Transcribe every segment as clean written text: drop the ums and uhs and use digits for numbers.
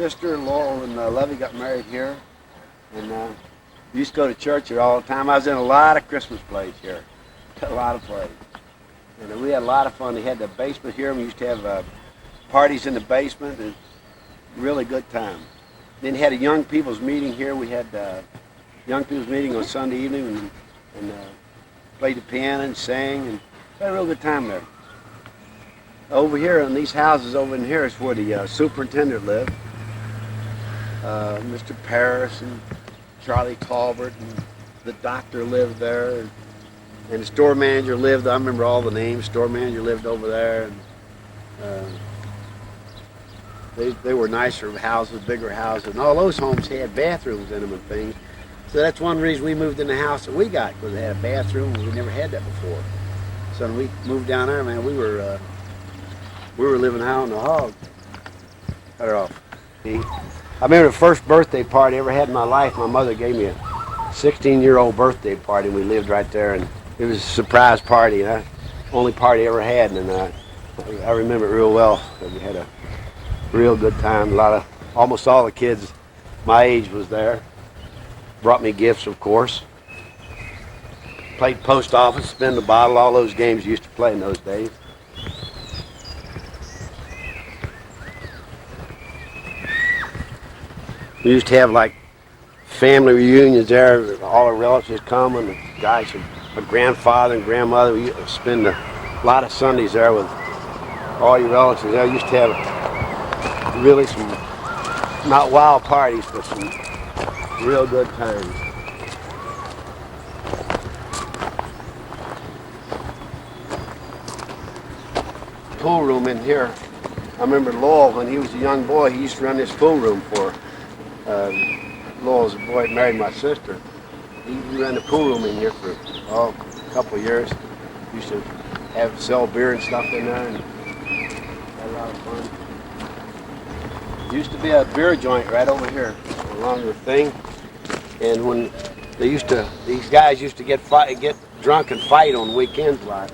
Sister Laurel and Levy got married here, and we used to go to church here all the time. I was in a lot of Christmas plays here, a lot of plays, and we had a lot of fun. They had the basement here, and we used to have parties in the basement, and really good time. Then had a young people's meeting here. We had young people's meeting on Sunday evening, and played the piano and sang, and had a real good time there. Over here in these houses over in here is where the superintendent lived. Mr. Parris and Charlie Colbert and the doctor lived there, and the store manager lived. I remember all the names. Store manager lived over there, and they were nicer houses, bigger houses, and all those homes had bathrooms in them and things. So that's one reason we moved in the house that we got, because they had a bathroom. We never had that before. So when we moved down there, man, we were living out in the hog. Cut her off. I remember the first birthday party I ever had in my life. My mother gave me a 16-year-old birthday party, and we lived right there, and it was a surprise party. Only party I ever had, and I remember it real well. We had a real good time. Almost all the kids my age was there. Brought me gifts, of course. Played post office, spin the bottle, all those games you used to play in those days. We used to have like family reunions there. All our relatives come, and the guys, my grandfather and grandmother, we used to spend a lot of Sundays there with all your relatives. I used to have really some, not wild parties, but some real good times. Pool room in here. I remember Lowell, when he was a young boy, he used to run this pool room for Lowell's the boy that married my sister. He ran the pool room in here for a couple of years. Used to sell beer and stuff in there, and had a lot of fun. Used to be a beer joint right over here along the thing, and when these guys used to get drunk and fight on weekends a lot.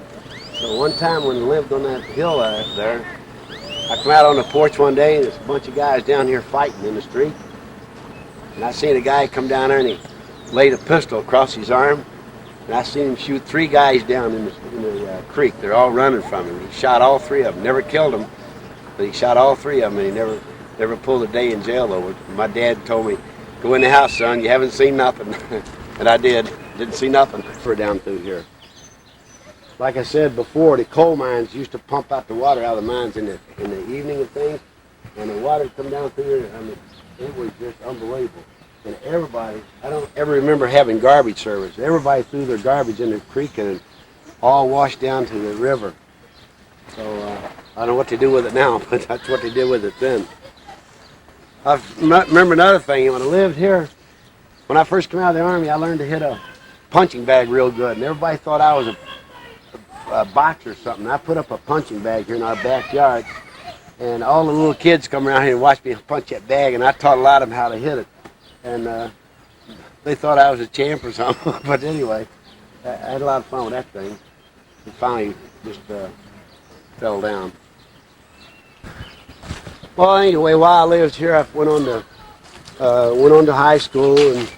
So one time when I lived on that hill there, I come out on the porch one day, and there's a bunch of guys down here fighting in the street. And I seen a guy come down there, and he laid a pistol across his arm, and I seen him shoot 3 guys down in the creek. They're all running from him. He shot all 3 of them. Never killed them, but he shot all 3 of them, and he never pulled a day in jail over it. My dad told me, "Go in the house, son. You haven't seen nothing." And I did. Didn't see nothing for down through here. Like I said before, the coal mines used to pump out the water out of the mines in the evening and things, and the water would come down through here. I mean, it was just unbelievable. And everybody, I don't ever remember having garbage service. Everybody threw their garbage in the creek, and it all washed down to the river. So I don't know what to do with it now, but that's what they did with it then. I remember another thing. When I lived here, when I first came out of the Army, I learned to hit a punching bag real good. And everybody thought I was a boxer or something. I put up a punching bag here in our backyard, and all the little kids come around here and watch me punch that bag, and I taught a lot of them how to hit it. And they thought I was a champ or something. But anyway, I had a lot of fun with that thing. It finally just fell down. Well, anyway, while I lived here, I went on to high school, and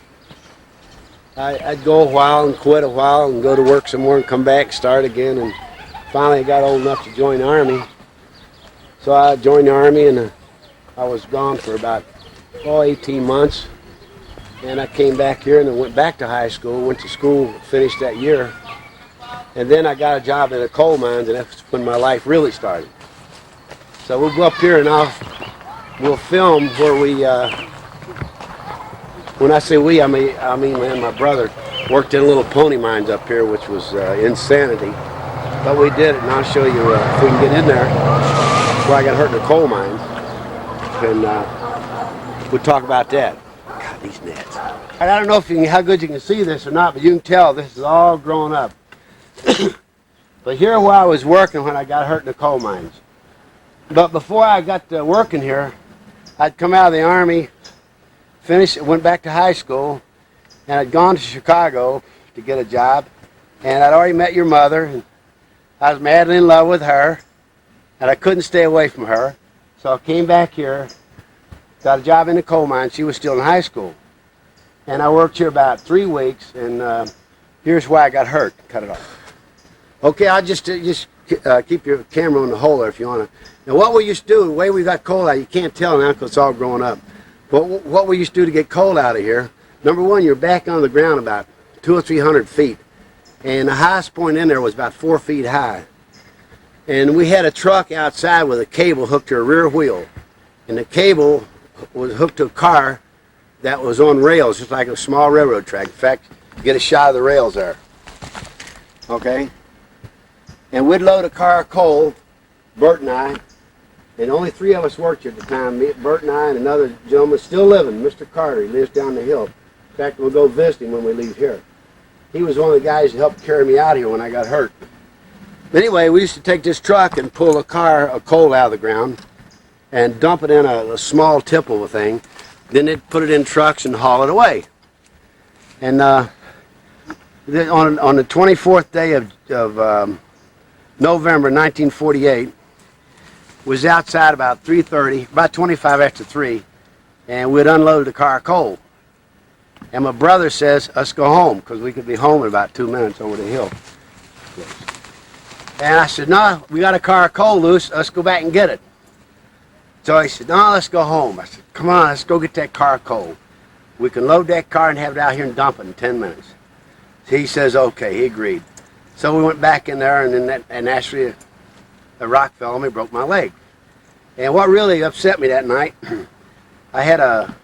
I'd go a while and quit a while and go to work some more and come back, start again, and finally I got old enough to join the Army. So I joined the Army, and I was gone for about 18 months, and I came back here and I went back to high school, went to school, finished that year, and then I got a job in the coal mines, and that's when my life really started. So we'll go up here and we'll film where we, when I say we, I mean man, my brother worked in little pony mines up here, which was insanity. But we did it, and I'll show you if we can get in there where I got hurt in the coal mines. And we'll talk about that. God, these nets. And I don't know how good you can see this or not, but you can tell this is all grown up. But here where I was working when I got hurt in the coal mines. But before I got to working here, I'd come out of the Army, went back to high school, and I'd gone to Chicago to get a job, and I'd already met your mother, and I was madly in love with her, and I couldn't stay away from her, so I came back here, got a job in the coal mine. She was still in high school. And I worked here about 3 weeks, and here's why I got hurt. Cut it off. Okay, I'll just keep your camera on the hole there if you want to. Now, what we used to do, the way we got coal out, you can't tell now because it's all growing up. But what we used to do to get coal out of here, number one, you're back on the ground about 200 or 300 feet. And the highest point in there was about 4 feet high. And we had a truck outside with a cable hooked to a rear wheel. And the cable was hooked to a car that was on rails, just like a small railroad track. In fact, you get a shot of the rails there. Okay? And we'd load a car of coal, Bert and I, and only 3 of us worked here at the time. Me, Bert and I and another gentleman still living, Mr. Carter. He lives down the hill. In fact, we'll go visit him when we leave here. He was one of the guys who helped carry me out here when I got hurt. But anyway, we used to take this truck and pull a car of coal out of the ground and dump it in a small tipple thing. Then they'd put it in trucks and haul it away. And on the 24th day of November 1948, was outside about 3:30, about 25 after 3, and we'd unloaded a car of coal. And my brother says, let's go home, because we could be home in about 2 minutes over the hill. And I said, no, we got a car of coal loose, let's go back and get it. So he said, no, let's go home. I said, come on, let's go get that car of coal. We can load that car and have it out here and dump it in 10 minutes. He says, okay, he agreed. So we went back in there, and then actually a rock fell on me, broke my leg. And what really upset me that night, I had a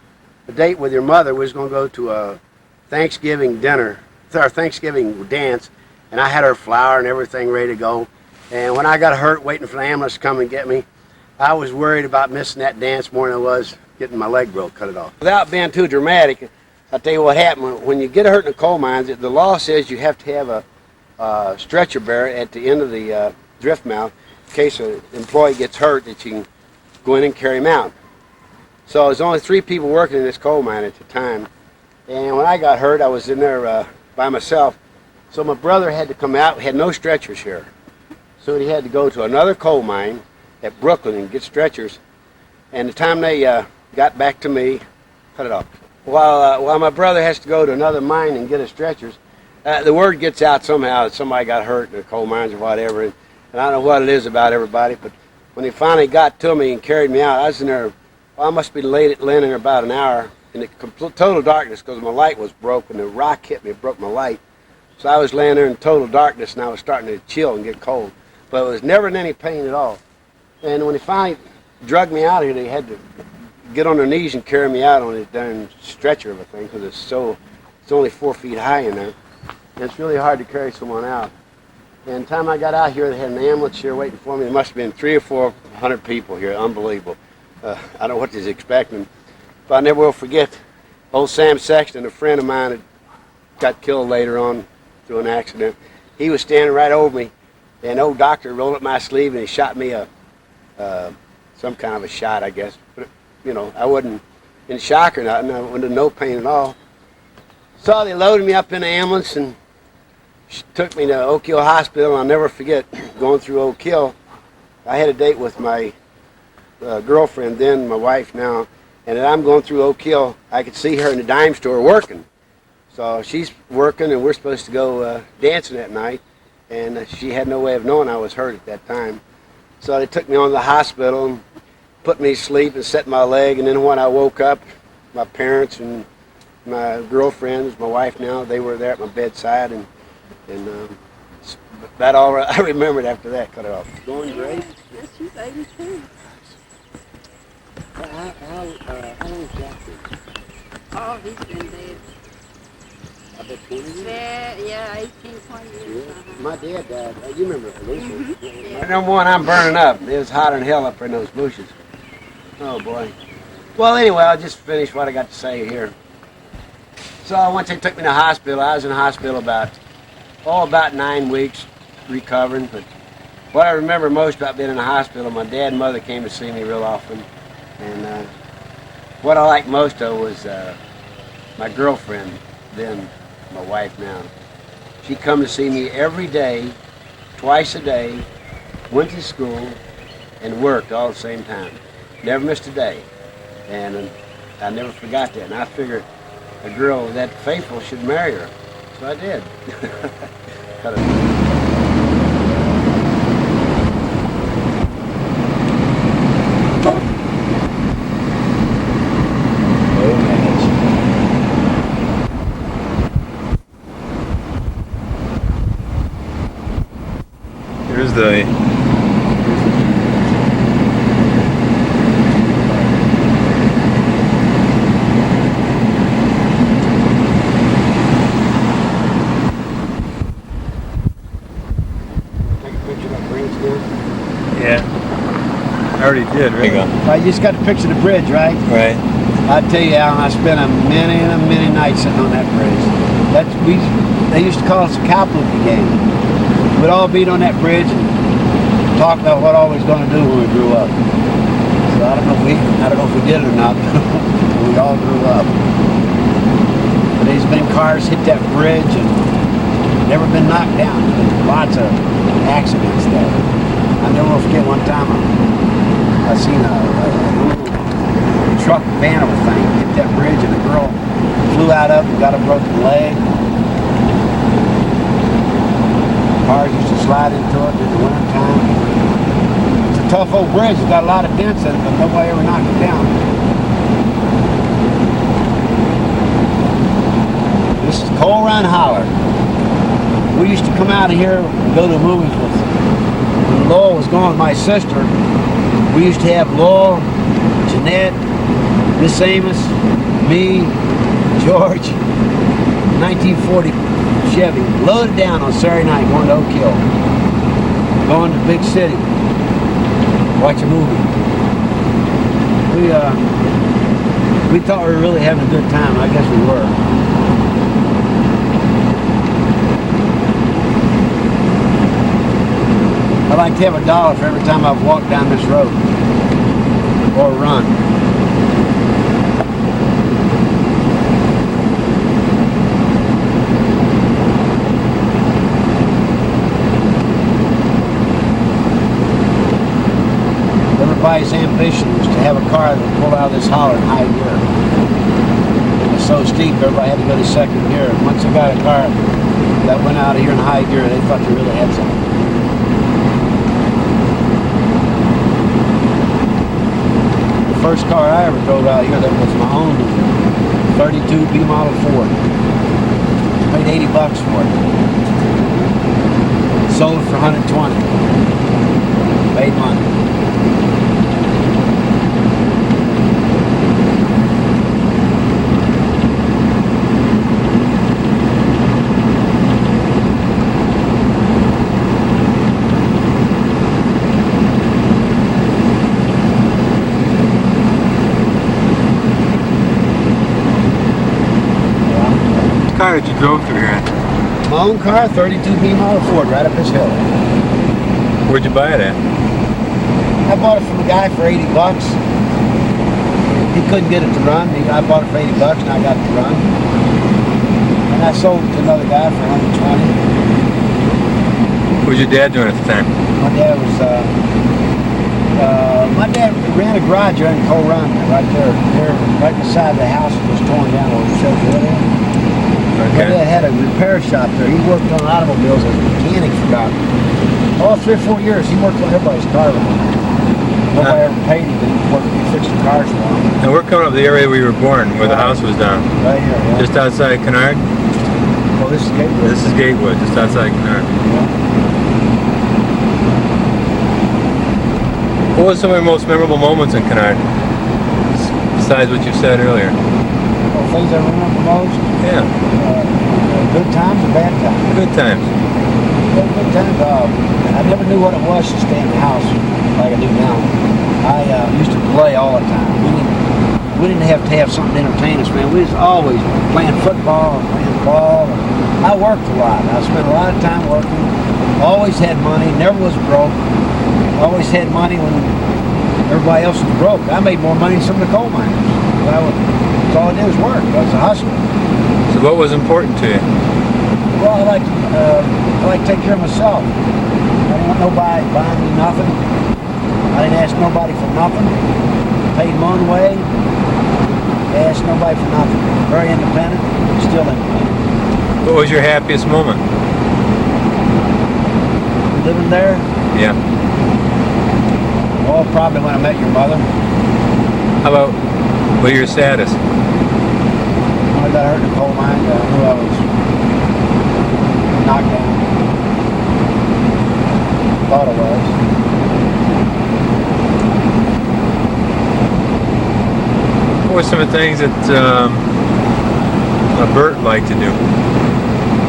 date with your mother. We was going to go to a Thanksgiving dinner, or Thanksgiving dance, and I had her flower and everything ready to go. And when I got hurt waiting for the ambulance to come and get me, I was worried about missing that dance more than I was getting my leg broke, cut it off. Without being too dramatic, I'll tell you what happened. When you get hurt in the coal mines, the law says you have to have a stretcher bearer at the end of the drift mouth in case an employee gets hurt that you can go in and carry him out. So there's only 3 people working in this coal mine at the time. And when I got hurt, I was in there by myself. So my brother had to come out. We had no stretchers here. So he had to go to another coal mine at Brooklyn and get stretchers. And the time they got back to me, cut it off. While my brother has to go to another mine and get his stretchers, the word gets out somehow that somebody got hurt in the coal mines or whatever. And I don't know what it is about everybody, but when they finally got to me and carried me out, I was in there, well, I must be laying there about an hour in the total darkness because my light was broken. The rock hit me, it broke my light. So I was laying there in total darkness, and I was starting to chill and get cold. But it was never in any pain at all. And when they finally drugged me out of here, they had to get on their knees and carry me out on this darn stretcher of a thing because it's only 4 feet high in there. And it's really hard to carry someone out. And the time I got out here, they had an ambulance here waiting for me. There must have been 300 or 400 people here. Unbelievable. I don't know what they was expecting. But I never will forget old Sam Sexton, a friend of mine that got killed later on through an accident. He was standing right over me, and old doctor rolled up my sleeve and he shot me some kind of a shot, I guess. But, you know, I wasn't in shock or nothing. I wasn't in no pain at all. So they loaded me up in the ambulance and took me to Oak Hill Hospital. And I'll never forget going through Oak Hill. I had a date with my girlfriend then, my wife now, and as I'm going through Oak Hill, I could see her in the dime store working. So she's working, and we're supposed to go dancing that night, and she had no way of knowing I was hurt at that time. So they took me on to the hospital and put me to sleep and set my leg, and then when I woke up, my parents and my girlfriends, my wife now, they were there at my bedside, and that all I remembered after that. Cut it off. Going great. Yes, she's 82. How long is Jack been? Oh, he's been dead. I bet 20 years? Yeah, 18, 20 years. Yeah. My dad died. You remember Felicia? Mm-hmm. Yeah. Number one, I'm burning up. It was hotter than hell up in those bushes. Oh, boy. Well, anyway, I'll just finish what I got to say here. So once they took me to the hospital, I was in the hospital about 9 weeks recovering. But what I remember most about being in the hospital, my dad and mother came to see me real often. And what I liked most of was my girlfriend, then my wife now. She come to see me every day, twice a day, went to school, and worked all at the same time. Never missed a day. And I never forgot that. And I figured a girl that faithful should marry her. So I did. Cut it. Here's the Take a picture of that bridge there. yeah. I already did. There you go. Right, you just got to picture the bridge, right? Right. I tell you, Alan, I spent a many nights sitting on that bridge. They used to call us a cowpookie game. We'd all beat on that bridge and talk about what all we was going to do when we grew up. So I don't know if we did it or not. But we all grew up. But there's been cars hit that bridge and never been knocked down. Lots of accidents there. I never will forget one time I seen a little truck van of a thing hit that bridge and a girl flew out of it and got a broken leg. Cars used to slide into it in the winter time. It's a tough old bridge. It's got a lot of dents in it, but nobody ever knocked it down. This is Coal Run Holler. We used to come out of here and go to the movies when Lowell was gone with my sister. We used to have Lowell, Jeanette, Miss Amos, me, George, 1940 Chevy, loaded down on Saturday night going to Oak Hill, going to big city, watch a movie. We thought we were really having a good time. I guess we were. I'd like to have $1 for every time I've walked down this road or run. Everybody's ambition was to have a car that would pull out of this holler in high gear. It was so steep, everybody had to go to second gear. Once they got a car that went out of here in high gear, they thought they really had something. The first car I ever drove out here that was my own was a 32 B model Ford. Paid $80 for it. Sold it for $120. Made money. Car that you drove through here in? My own car, 32 B model Ford, right up this hill. Where'd you buy it at? I bought it from a guy for $80. He couldn't get it to run. I bought it for $80 and I got it to run. And I sold it to another guy for $120. What was your dad doing at the time? My dad was, my dad ran a garage there in Coal Run, right there, right beside the house that was torn down over the show. My dad had a repair shop there. He worked on automobiles as a mechanic for about, 3 or 4 years. He worked on everybody's car around. Nobody ever paid him, but he fixed the cars for him. And we're coming up the area where you were born, where the house was down. Right here, yeah. Just outside Kennard? Well, this is Gatewood. This is Gatewood, just outside Kennard. Yeah. What was some of your most memorable moments in Kennard? Besides what you said earlier. Well, things I remember most? Yeah. Good times or bad times? Good times. Good times. I never knew what it was to stay in the house like I do now. I used to play all the time. We didn't have to have something to entertain us, man. We was always playing football and playing ball. I worked a lot. I spent a lot of time working. Always had money. Never was broke. Always had money when everybody else was broke. I made more money than some of the coal miners. That's all I did was work. I was a hustler. So what was important to you? Well, I like to take care of myself. I didn't want nobody buying me nothing. I didn't ask nobody for nothing. paid my own way. Asked nobody for nothing. Very independent. Still independent. What was your happiest moment? Living there? Yeah. Oh, probably when I met your mother. How about your saddest? When I got hurt in the coal mine, I knew I was knocked down. Thought I was. What were some of the things that Bert liked to do?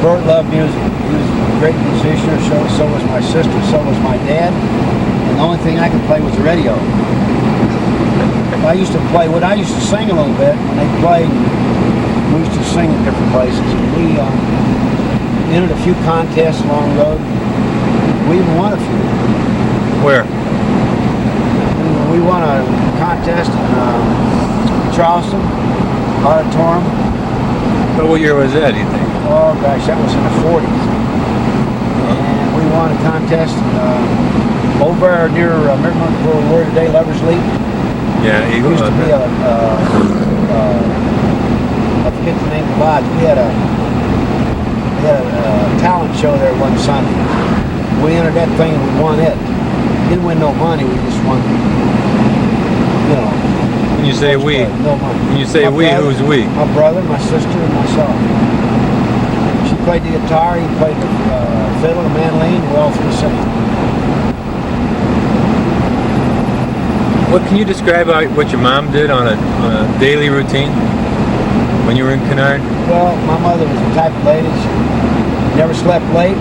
Bert loved music. He was a great musician, so was my sister, so was my dad. And the only thing I could play was the radio. I used to sing a little bit when they played. We used to sing at different places. We entered a few contests along the road. We even won a few. Where? We won a contest in Charleston Auditorium. But what year was that, do you think? Oh gosh, that was in the 40s. And we won a contest over near remember where we were today, Lover's Leap? Yeah, Eagle. Used to be I forget the name of the lodge. We had a talent show there one Sunday. We entered that thing and we won it. Didn't win no money, we just won, you know. When you say we, no money. when you say we, who's we? My brother, my sister, and myself. She played the guitar, he played the fiddle, the mandolin, we all three sang. What can you describe about what your mom did on a daily routine when you were in Kennard? Well, my mother was the type of lady, she never slept late,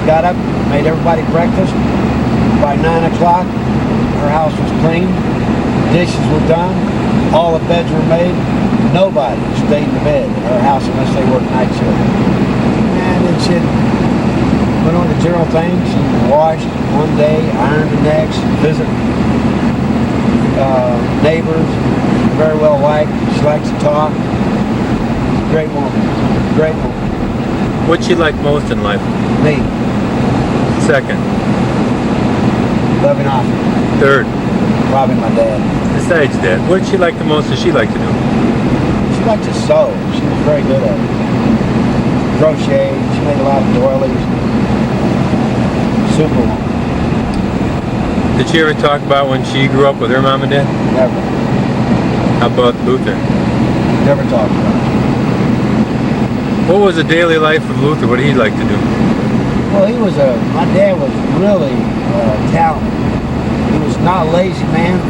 got up, made everybody breakfast. By 9 o'clock, her house was clean, dishes were done, all the beds were made. Nobody stayed in the bed in her house unless they worked night shift. And then she went on the general things. She washed one day, ironed the next, visit neighbors, very well liked. She likes to talk. Great woman, great woman. What you like most in life? Me, Second. loving often. Third. Probably my dad. Besides that, what did she like the most that she liked to do? She liked to sew. She was very good at it. Crochet. She made a lot of doilies. Superwoman. Did she ever talk about when she grew up with her mom and dad? Never. How about Luther? Never talked about it. What was the daily life of Luther? What did he like to do? Well, my dad was really talented. He was not a lazy man.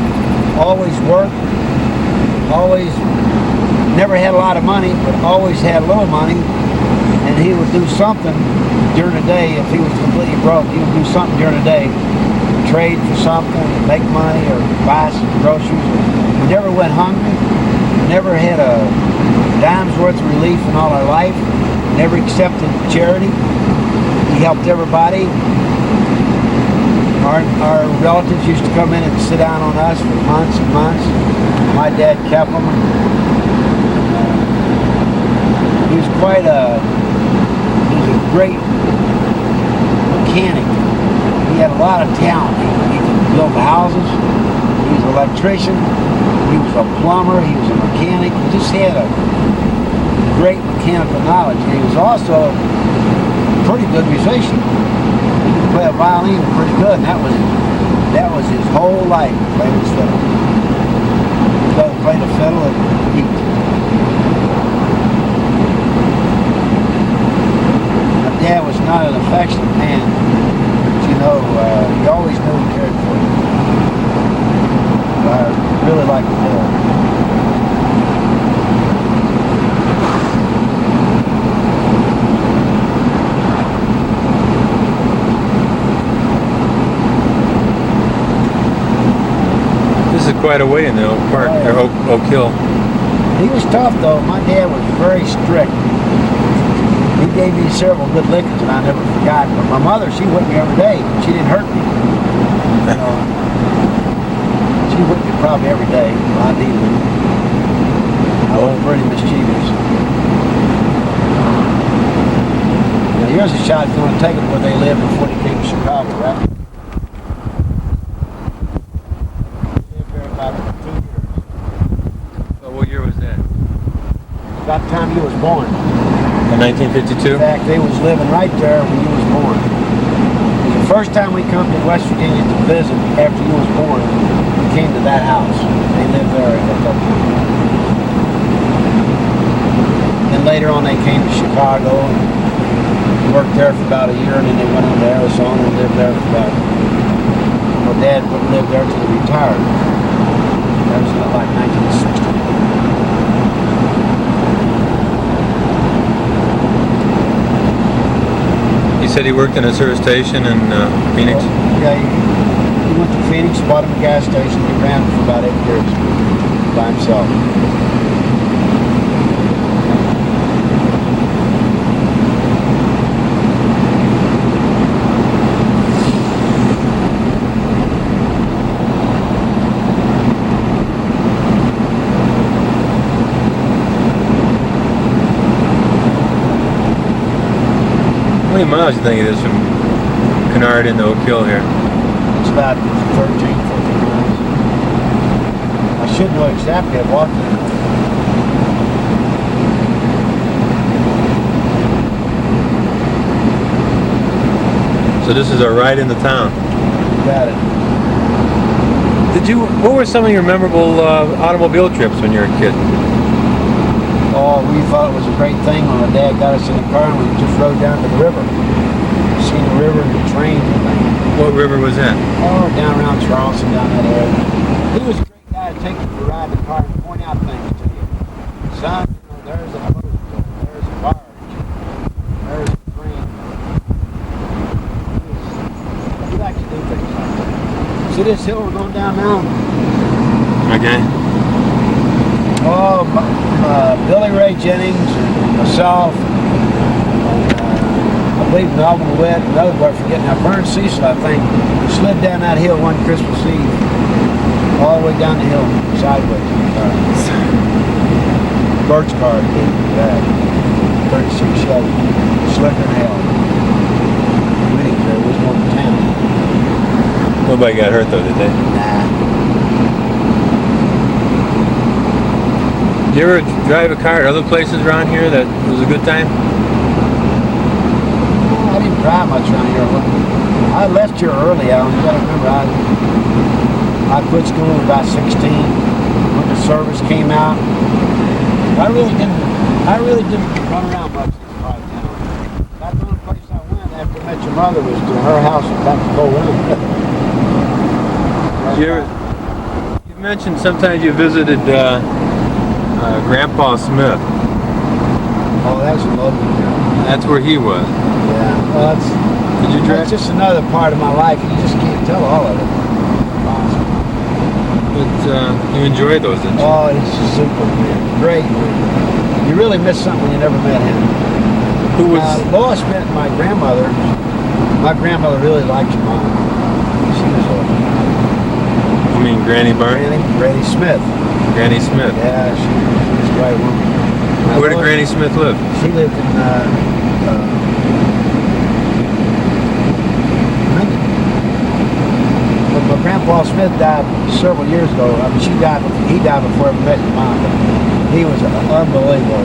Always worked. Always, never had a lot of money, but always had a little money. And he would do something during the day. If he was completely broke, he would do something during the day. Trade for something, make money, or buy some groceries. We never went hungry. Never had a dime's worth of relief in all our life. Never accepted charity. He helped everybody. Our relatives used to come in and sit down on us for months and months. My dad kept them. He was a great mechanic. He had a lot of talent. He could build houses. He was an electrician. He was a plumber. He was a mechanic. He just had a great mechanical knowledge. And he was also a pretty good musician. He could play a violin pretty good, and that was his whole life, playing his fiddle. He played the fiddle and he my dad was not an affectionate man, but you know, he always knew he cared for you. I really liked my dad. This is quite a way in the Oak Park, or Oak Hill. He was tough though. My dad was very strict. He gave me several good lickings and I never forgot. But my mother, she whipped me every day. She didn't hurt me. You know, she whipped me probably every day. I needed it. I was pretty mischievous. Now here's a shot going to take them where they lived before they came to Chicago, right? They lived there about about the time you was born. In 1952? In fact, they was living right there when you was born. The first time we come to West Virginia to visit after you was born, we came to that house. They lived there at that time. And later on they came to Chicago and worked there for about a year, and then they went on to Arizona and lived there for about, well, Dad lived there till he retired. That was like 1960. You said he worked in a service station in Phoenix? Yeah, he went to Phoenix, bought him a gas station, he ran it for about 8 years by himself. How many miles do you think it is from Kennard into Oak Hill here? It's about 13, 14 miles. I should know exactly. I've walked it. So this is our ride into town. Got it. What were some of your memorable automobile trips when you were a kid? Oh, we thought it was a great thing when my dad got us in the car and we just rode down to the river. Seen the river and the trains and things. What river was that? Oh, down around Charleston, down that area. He was a great guy to take you for a ride in the car and point out things to you. Son, you know, there's a boat, there's a barge, there's a train. He liked to do things like that. See this hill we're going down now? Okay. Oh, Billy Ray Jennings, and myself, I believe Melvin Witt, another boy, forgetting now, Vern Cecil, I think, slid down that hill one Christmas Eve, all the way down the hill, sideways. Bert's car came back, 36 Chevy, slicker than hell. There was going to town. Nobody got hurt though, did they? Nah. Did you ever drive a car at other places around here that was a good time? I didn't drive much around here. I left here early, Alan. You gotta remember, I quit school at about 16 when the service came out. I really didn't run around much in this part of town. That's the only place I went after I met your mother was to her house back to Cold You mentioned sometimes you visited Grandpa Smith. Oh, that's a lovely town. That's where he was. Yeah. Well, Did you drive? that's just another part of my life. You just can't tell all of it. But you enjoyed those, didn't you? Oh, he's super man. Great man. You really miss something when you never met him. Who was? Lois met my grandmother. My grandmother really liked your mom. She was I mean, Granny Barn? Granny Smith. Granny Smith. Yeah, she was a great woman. Where did Granny Smith live? She lived in Minden. But my grandpa Smith died several years ago. I mean, he died before I ever met your mom. He was unbelievable.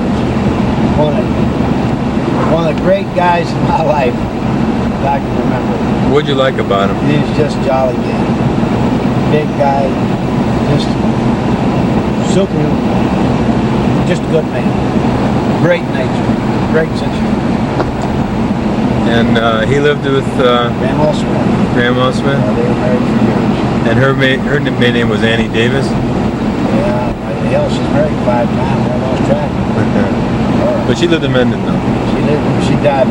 One of the great guys in my life that I can remember. What'd you like about him? He was just jolly man. Big guy, just super, just a good man. Great nature, great sense of humor. And he lived with Grandma Smith. Grandma Smith? They were married for years. And her maiden name was Annie Davis? Yeah, hell, she's married 5 times. I lost track. But she lived in Minden though. She died.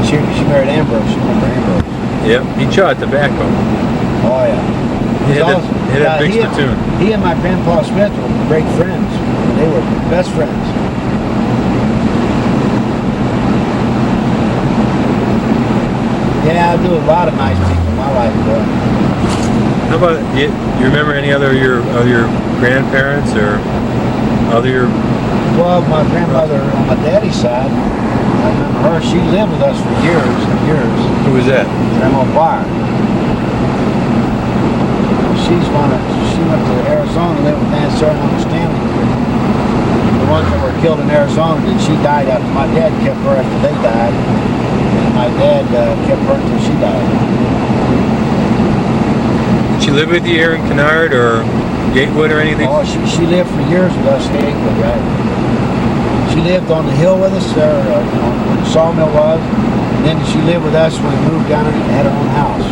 She married Ambrose. She remember Ambrose. Yep, he chawed tobacco. Oh yeah. He had a big spittoon. He and my grandpa Smith were great friends. They were best friends. Yeah, I do a lot of nice people in my life, though. How about you remember any other of your grandparents or other? Well, my grandmother on my daddy's side, I remember her. She lived with us for years and years. Who was that? Grandma Barr. She went to Arizona and lived with Aunt Sarah and Uncle Stanley. The ones that were killed in Arizona, and she died after my dad kept her after they died. And my dad kept her until she died. Did she live with you here in Kennard or Gatewood or anything? Oh, she lived for years with us in Gatewood, right? She lived on the hill with us there, where the sawmill was. And then she lived with us when we moved down and had her own house. The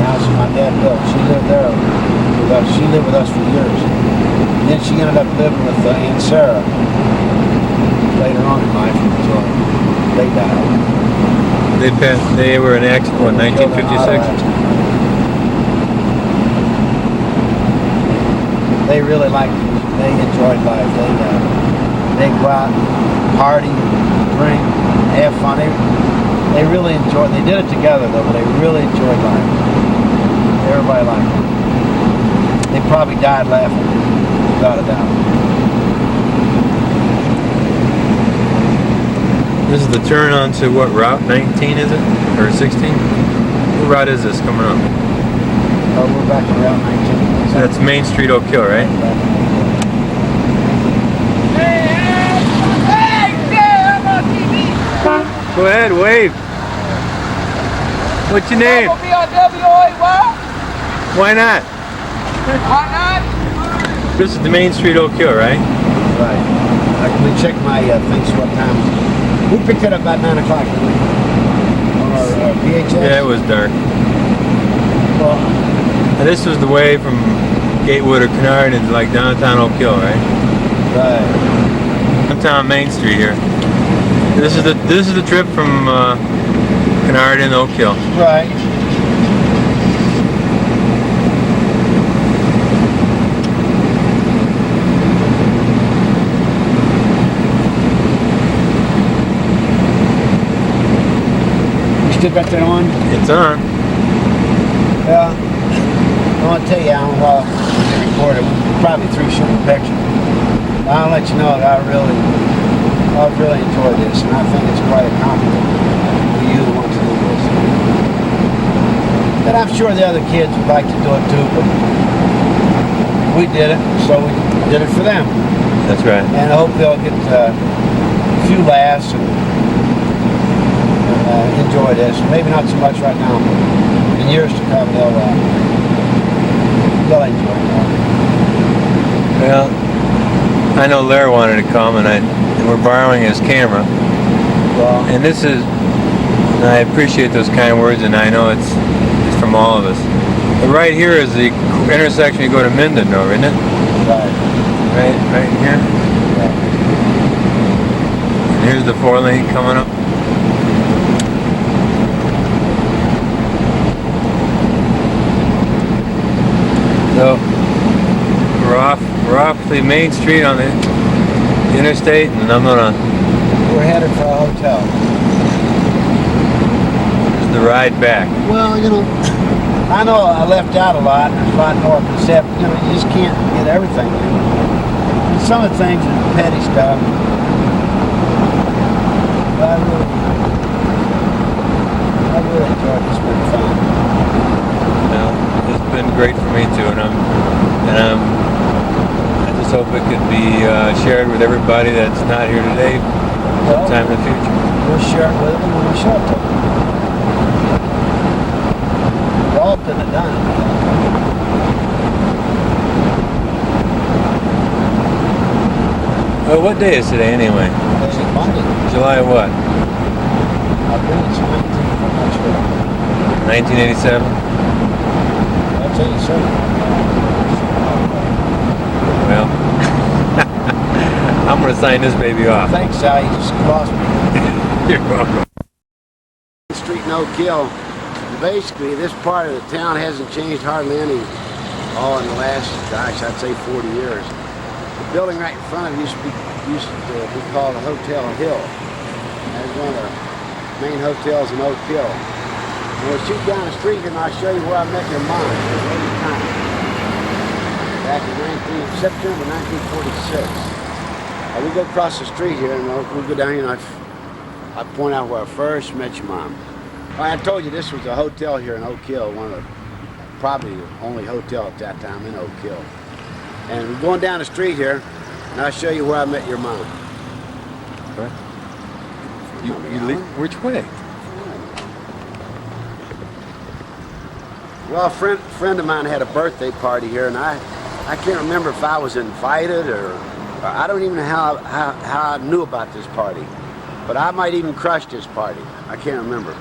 house that my dad built. She lived there with us. She lived with us for years. And then she ended up living with Aunt Sarah later on in life until they died. They were in accident, what, 1956? They really liked it. They enjoyed life. They go out, party, drink, have fun. They really enjoyed. They did it together though, but they really enjoyed life. Everybody liked it. They probably died laughing, without a doubt. This is the turn onto what, Route 19 is it? Or 16? What route is this coming up? We're back to Route 19. So that's Main Street, Oak Hill, right? Go ahead, wave. What's your name? Why not? This is the Main Street, Oak Hill, right? Right. We checked my things what time. We picked it up about 9 o'clock, didn't we? On our VHS. Yeah, it was dark. Well, And this was the way from Gatewood or Kennard into like downtown Oak Hill, right? right. Downtown Main Street here. This is the trip from Kennard into Oak Hill. Right. You still got that on? It's on. Yeah. I want to tell you, Alan, while we recorded, we're probably through shooting pictures. I'll let you know that I've really enjoyed this, and I think it's quite a compliment for you who want to do this. And I'm sure the other kids would like to do it too, but we did it, so we did it for them. That's right. And I hope they'll get a few laughs and enjoy this. Maybe not so much right now, but in years to come, they'll enjoy it more. Well, I know Larry wanted to come, and we're borrowing his camera. Well, And this is, and I appreciate those kind words, and I know it's from all of us. But right here is the intersection you go to Minden, though, isn't it? right. Right here. And here's the 4-lane coming up. So we're off the main street on the interstate, and We're headed for a hotel. This is the ride back. Well, I know I left out a lot. There's a lot more, except, you just can't get everything. And some of the things are petty stuff. But I really enjoyed it. It's been fun. It's been great for me too, and I just hope it could be shared with everybody that's not here today sometime in the future. We'll share it with them when we show it to them. We all couldn't have done it. Well, what day is today anyway? It's Monday. July what? I think it's 19th. I'm not sure. 1987? I'll tell you soon. Well, I'm going to sign this baby off. Thanks, Sal. You just lost me. You're welcome. Street in Oak Hill. Basically, this part of the town hasn't changed hardly any, all in the last, gosh, I'd say 40 years. The building right in front of it used to be called the Hotel Hill. That was one of the main hotels in Oak Hill. And we'll shoot down the street and I'll show you where I met your mom. Back in September 1946. We go across the street here and we'll go down here and I point out where I first met your mom. I told you this was a hotel here in Oak Hill, one of the, probably the only hotel at that time in Oak Hill. And we're going down the street here, and I'll show you where I met your mom. What? Which way? Well, a friend of mine had a birthday party here, and I can't remember if I was invited or I don't even know how I knew about this party. But I might even crushed this party. I can't remember.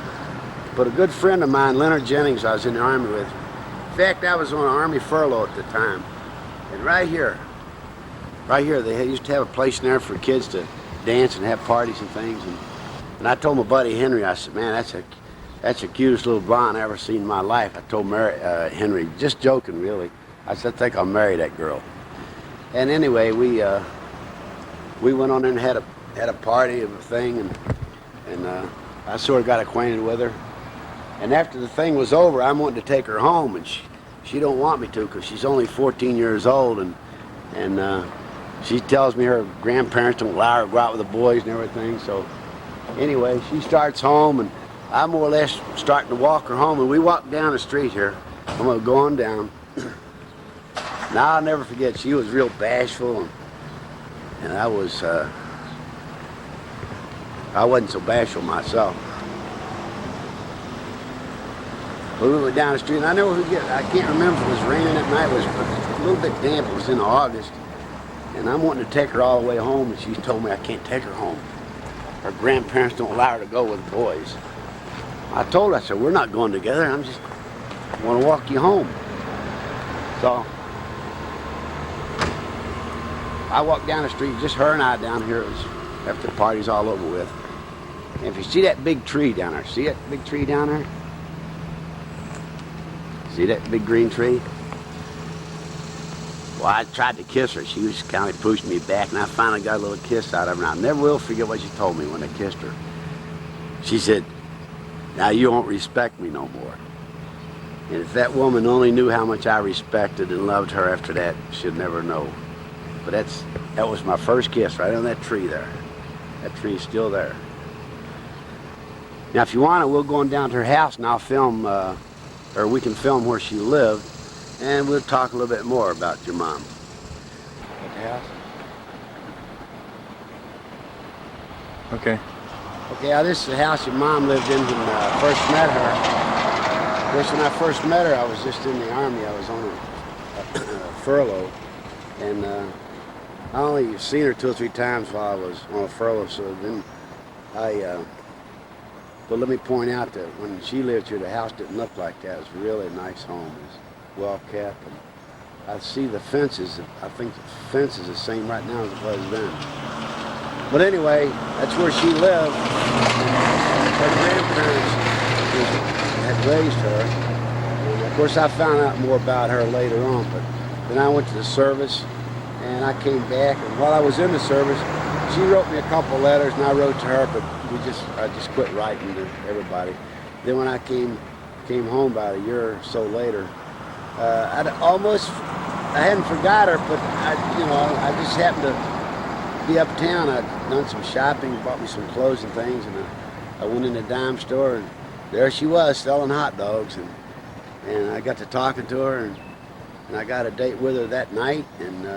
But a good friend of mine, Leonard Jennings, I was in the Army with. In fact, I was on an Army furlough at the time. And right here, they used to have a place in there for kids to dance and have parties and things. And I told my buddy Henry, I said, man, that's the cutest little blonde I ever seen in my life. I told Henry, just joking really. I said, I think I'll marry that girl. And anyway, we went on there and had a party of a thing, and I sort of got acquainted with her. And after the thing was over, I'm wanting to take her home, and she don't want me to because she's only 14 years old, and she tells me her grandparents don't allow her to go out with the boys and everything. So anyway, she starts home, and I'm more or less starting to walk her home, and we walk down the street here. I'm gonna go on down. Now I'll never forget, she was real bashful, and I wasn't so bashful myself. But we went down the street, and I never forget, I can't remember if it was raining that night, it was a little bit damp, it was in August, and I'm wanting to take her all the way home, and she told me I can't take her home. Her grandparents don't allow her to go with the boys. I told her, I said, we're not going together, I just want to walk you home. So I walked down the street, just her and I down here, it was after the party's all over with. And if you see that big tree down there, see that big tree down there? See that big green tree? Well, I tried to kiss her. She was kind of pushed me back, and I finally got a little kiss out of her. And I never will forget what she told me when I kissed her. She said, now you won't respect me no more. And if that woman only knew how much I respected and loved her after that, she'd never know. But that was my first kiss right on that tree there. That tree is still there. Now, if you want to, we'll go on down to her house and I'll film, or we can film where she lived, and we'll talk a little bit more about your mom. At the house? Okay. Okay, now this is the house your mom lived in when I first met her. Of course, when I first met her, I was just in the Army. I was on a furlough, and I only seen her 2 or 3 times while I was on a furlough, so then but let me point out that when she lived here, the house didn't look like that. It was really a nice home. It was well kept. And I see the fences. I think the fence is the same right now as it was then. But anyway, that's where she lived. Her grandparents had raised her. And of course, I found out more about her later on. But then I went to the service, and I came back. And while I was in the service, she wrote me a couple letters, and I wrote to her, but I just quit writing to everybody. Then when I came home about a year or so later, I hadn't forgot her, but I just happened to be uptown. I'd done some shopping, bought me some clothes and things, and I went in the dime store, and there she was selling hot dogs, and I got to talking to her, and I got a date with her that night, and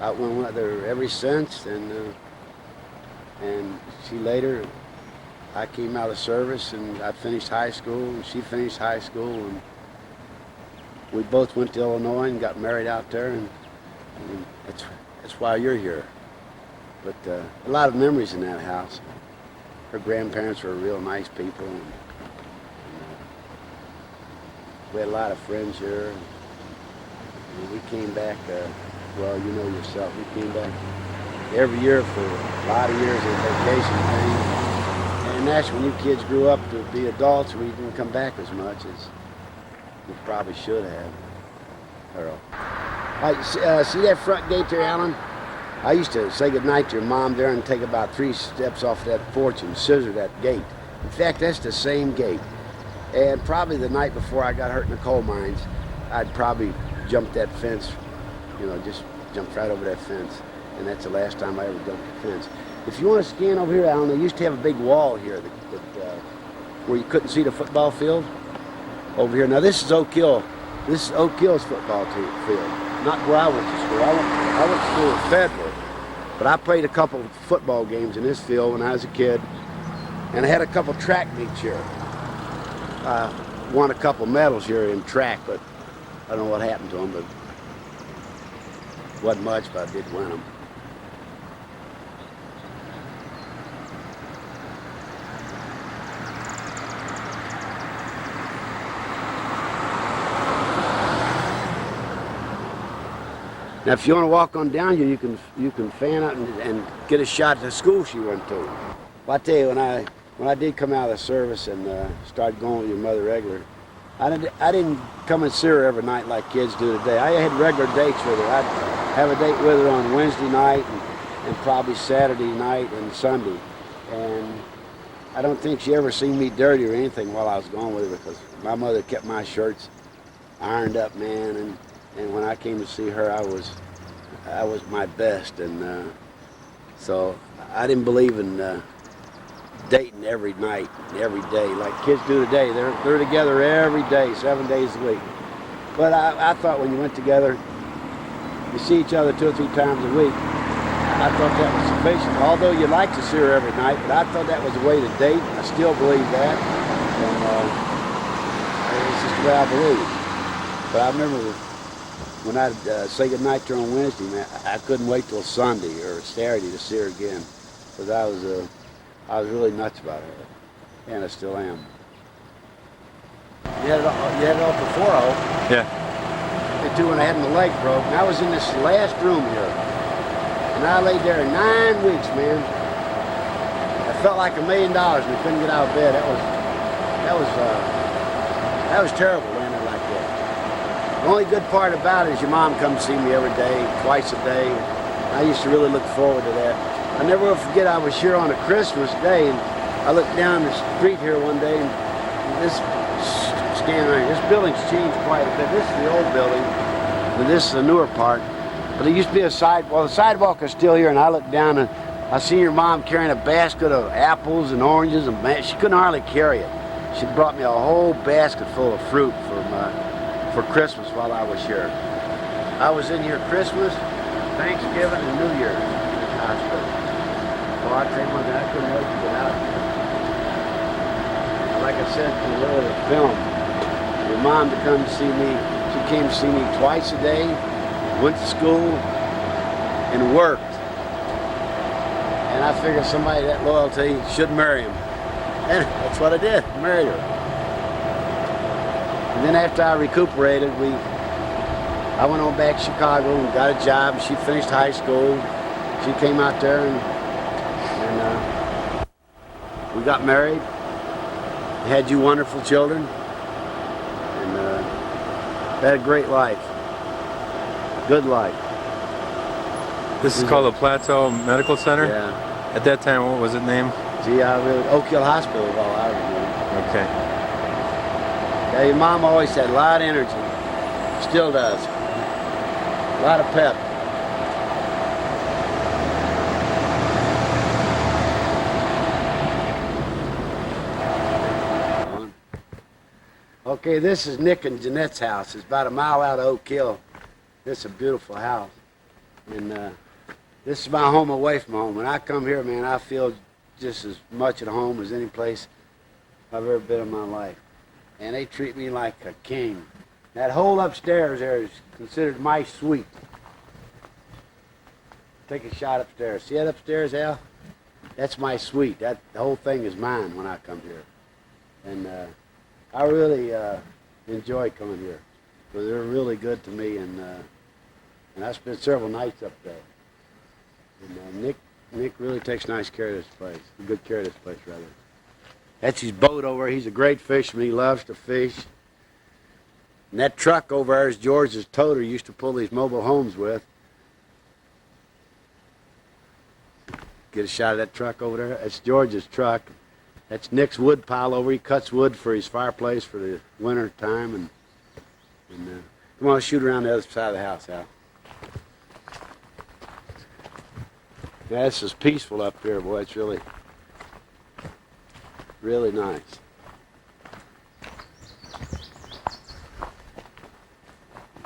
I went with her ever since, and she later, I came out of service, and I finished high school, and she finished high school, and we both went to Illinois and got married out there, and that's why you're here. But a lot of memories in that house. Her grandparents were real nice people, and we had a lot of friends here. And we came back, well, you know yourself, we came back every year for a lot of years of vacation thing. And that's when you kids grew up to be adults, we didn't come back as much as we probably should have. Earl. See that front gate there, Alan? I used to say goodnight to your mom there and take about 3 steps off that porch and scissor that gate. In fact, that's the same gate. And probably the night before I got hurt in the coal mines, I'd probably jumped that fence, just jumped right over that fence. And that's the last time I ever jumped the fence. If you want to scan over here, Alan, they used to have a big wall here where you couldn't see the football field over here. Now this is Oak Hill. This is Oak Hill's football field, not where I went to school. I went to school at Federal, But I played a couple football games in this field when I was a kid, and I had a couple track meets here. I won a couple medals here in track, but I don't know what happened to them, but wasn't much, but I did win them. Now, if you want to walk on down here, you can fan out and get a shot at the school she went to. Well, I tell you, when I did come out of the service and started going with your mother regular, I didn't come and see her every night like kids do today. I had regular dates with her. I'd have a date with her on Wednesday night and probably Saturday night and Sunday. And I don't think she ever seen me dirty or anything while I was gone with her, because my mother kept my shirts ironed up, man, and when I came to see her, I was my best, and so I didn't believe in dating every night, every day, like kids do today. They're together every day, 7 days a week. But I thought when you went together, you see each other 2 or 3 times a week. I thought that was sufficient. Although you like to see her every night, but I thought that was a way to date. I still believe that, and it's just the way I believe. But I remember when I'd say goodnight to her on Wednesday, man, I couldn't wait till Sunday or Saturday to see her again, because I was really nuts about her, and I still am. You had it off the 4-0. Yeah. The 2 when I had my leg broke, and I was in this last room here, and I laid there 9 weeks, man. I felt like $1 million, and I couldn't get out of bed. That was terrible. The only good part about it is your mom comes to see me every day, twice a day. I used to really look forward to that. I never will forget, I was here on a Christmas day, and I looked down the street here one day, and this building's changed quite a bit. This is the old building, but this is the newer part. But there used to be a sidewalk. The sidewalk is still here, and I looked down, and I seen your mom carrying a basket of apples and oranges, and she couldn't hardly carry it. She brought me a whole basket full of fruit for Christmas while I was here. I was in here Christmas, Thanksgiving, and New Year's in the hospital. Well, I tell you one thing, I couldn't wait to get out. Like I said in the earlier film, your mom to come to see me, she came to see me twice a day, went to school, and worked. And I figured somebody that loyalty should marry him. And that's what I did, married her. And then after I recuperated, I went on back to Chicago and got a job. She finished high school. She came out there and we got married. We had 2 wonderful children, and had a great life, good life. This is called the Plateau Medical Center? Yeah. At that time, what was it named? Gee, Oak Hill Hospital is all I remember. Okay. Yeah, your mom always had a lot of energy. Still does. A lot of pep. Okay, this is Nick and Jeanette's house. It's about a mile out of Oak Hill. This is a beautiful house. And this is my home away from home. When I come here, man, I feel just as much at home as any place I've ever been in my life. And they treat me like a king. That whole upstairs there is considered my suite. Take a shot upstairs. See that upstairs, Al? That's my suite. The whole thing is mine when I come here. And I really enjoy coming here, because they're really good to me, and I spent several nights up there. And Nick really takes nice care of this place, good care of this place, rather. That's his boat over there. He's a great fisherman. He loves to fish. And that truck over there is George's toter used to pull these mobile homes with. Get a shot of that truck over there. That's George's truck. That's Nick's wood pile over. He cuts wood for his fireplace for the winter time. And come on, shoot around the other side of the house, Al. Yeah, this is peaceful up here, boy. It's really, really nice.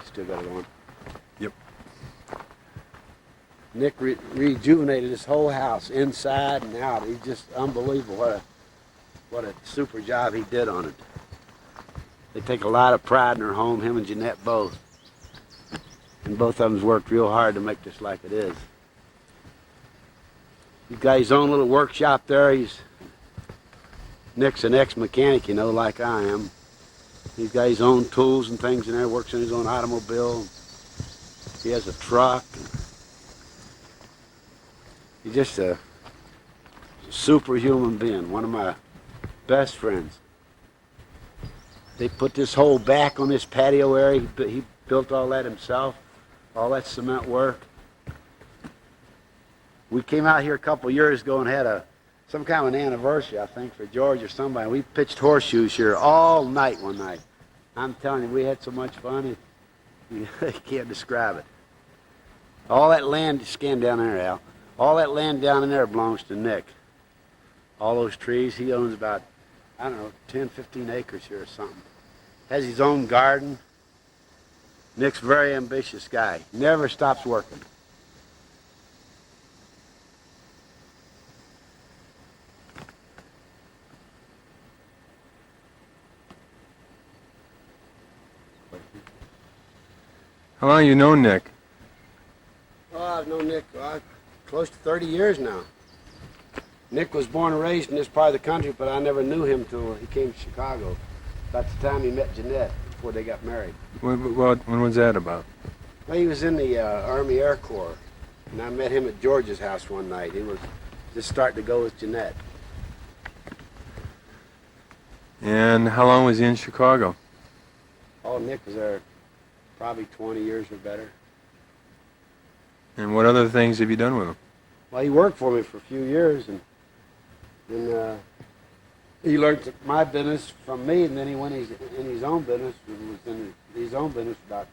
Still got it on? Yep. Nick rejuvenated his whole house, inside and out. He's just unbelievable what a super job he did on it. They take a lot of pride in their home, him and Jeanette both. And both of them's worked real hard to make this like it is. He's got his own little workshop there. Nick's an ex-mechanic, you know, like I am. He's got his own tools and things in there, works in his own automobile. He has a truck. He's just a superhuman being, one of my best friends. They put this whole back on this patio area. He built all that himself, all that cement work. We came out here a couple years ago and had some kind of an anniversary, I think, for George or somebody. We pitched horseshoes here all night one night. I'm telling you, we had so much fun, you can't describe it. All that land, scan down there, Al. All that land down in there belongs to Nick. All those trees, he owns about, I don't know, 10, 15 acres here or something. Has his own garden. Nick's a very ambitious guy. Never stops working. How long you known Nick? Oh, I've known Nick close to 30 years now. Nick was born and raised in this part of the country, but I never knew him till he came to Chicago. About the time he met Jeanette before they got married. When was that about? Well, he was in the Army Air Corps, and I met him at George's house one night. He was just starting to go with Jeanette. And how long was he in Chicago? Oh, Nick was there probably 20 years or better. And what other things have you done with him? Well, he worked for me for a few years, and he learned my business from me, and then he went in his own business, and was in his own business for about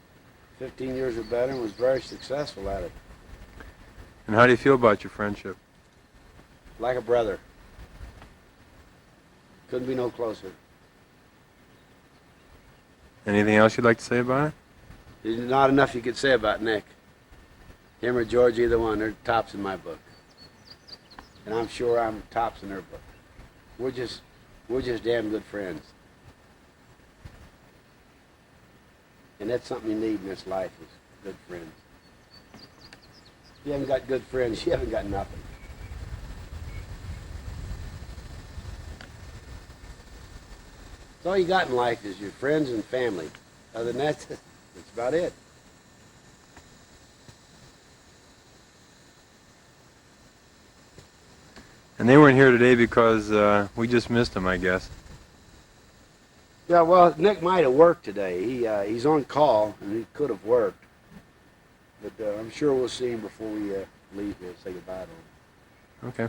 15 years or better, and was very successful at it. And how do you feel about your friendship? Like a brother. Couldn't be no closer. Anything else you'd like to say about it? There's not enough you could say about Nick. Him or George, either one, they're tops in my book. And I'm sure I'm tops in their book. We're just damn good friends. And that's something you need in this life, is good friends. If you haven't got good friends, you haven't got nothing. So all you got in life is your friends and family. Other than that, that's about it. And they weren't here today because we just missed them, I guess. Yeah, well, Nick might have worked today. He's on call, and he could have worked. But I'm sure we'll see him before we leave here and say goodbye to him. Okay.